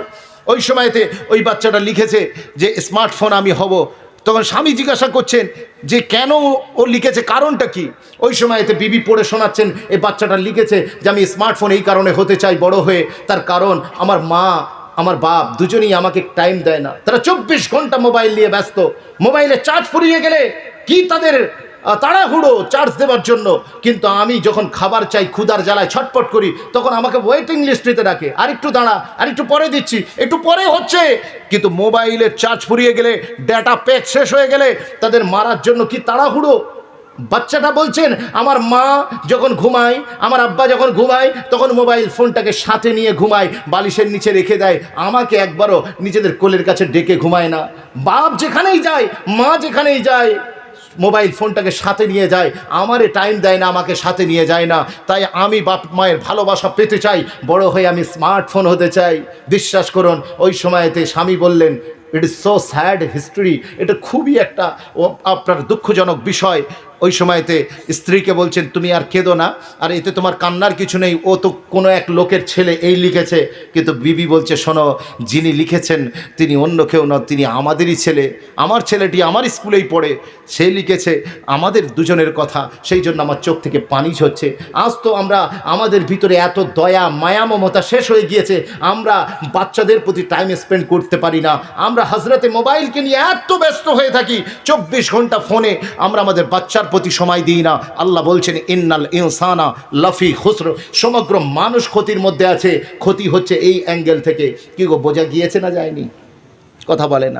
ওই সময়তে ওই বাচ্চাটা লিখেছে যে স্মার্টফোন আমি হব। তখন স্বামী জিজ্ঞাসা করছেন যে কেন ও লিখেছে, কারণটা কি? ওই সময়তে বিবি পড়ে শোনাচ্ছেন এই বাচ্চাটা লিখেছে যে আমি স্মার্টফোন এই কারণে হতে চাই বড় হয়ে, তার কারণ আমার মা আমার বাপ দুজনেই আমাকে টাইম দেয় না, তারা 24 ঘন্টা মোবাইল নিয়ে ব্যস্ত। মোবাইলে চার্জ ফুরিয়ে গেলে কি তাদের তাড়াহুড়ো চার্জ দেওয়ার জন্য, কিন্তু আমি যখন খাবার চাই ক্ষুধার জ্বালায় ছটপট করি, তখন আমাকে ওয়েটিং লিস্টে ডাকে, আর একটু দাঁড়া, আর একটু পরে দিচ্ছি, একটু পরে হচ্ছে। কিন্তু মোবাইলের চার্জ ফুরিয়ে গেলে, ডেটা প্যাক শেষ হয়ে গেলে তাদের মারার জন্য কি তাড়াহুড়ো। বাচ্চাটা বলছেন আমার মা যখন ঘুমায়, আমার আব্বা যখন ঘুমায়, তখন মোবাইল ফোনটাকে সাথে নিয়ে ঘুমায়, বালিশের নিচে রেখে দেয়, আমাকে একবারও নিজেদের কোলের কাছে ডেকে ঘুমায় না। বাপ যেখানেই যায়, মা যেখানেই যায়, মোবাইল ফোনটাকে সাথে নিয়ে যায়, আমারে টাইম দেয় না, আমাকে সাথে নিয়ে যায় না। তাই আমি বাপ মায়ের ভালোবাসা পেতে চাই, বড় হয়ে আমি স্মার্টফোন হতে চাই। বিশ্বাস করুন ওই সময়তে স্বামী বললেন it is so sad history, এটা খুবই একটা আপনার দুঃখজনক বিষয়। ওই সময়তে স্ত্রীকে বলছেন তুমি আর কেঁদো না, আর এতে তোমার কান্নার কিছু নেই, ও তো কোনো এক লোকের ছেলে এই লিখেছে। কিন্তু বিবি বলছে শোনো, যিনি লিখেছেন তিনি অন্য কেউ নয়, তিনি আমাদেরই ছেলে, আমার ছেলেটি আমার স্কুলেই পড়ে, সে লিখেছে আমাদের দুজনের কথা, সেই জন্য আমার চোখ থেকে পানি ঝরছে। আজ তো আমাদের ভিতরে এত দয়া মায়া মমতা শেষ হয়ে গিয়েছে, আমরা বাচ্চাদের প্রতি টাইম স্পেন্ড করতে পারি না। আমরা হজরতে মোবাইলকে নিয়ে এত ব্যস্ত হয়ে থাকি, 24 ঘন্টা ফোনে আমরা আমাদের বাচ্চার প্রতি সময় দিই না। আল্লাহ বলছেন ইন্নাল ইনসানা লাফি খুসর, সমগ্র মানুষ ক্ষতির মধ্যে আছে। ক্ষতি হচ্ছে এই অ্যাঙ্গেল থেকে। কি গো বোঝা গিয়েছে না যায়নি? কথা বলে না।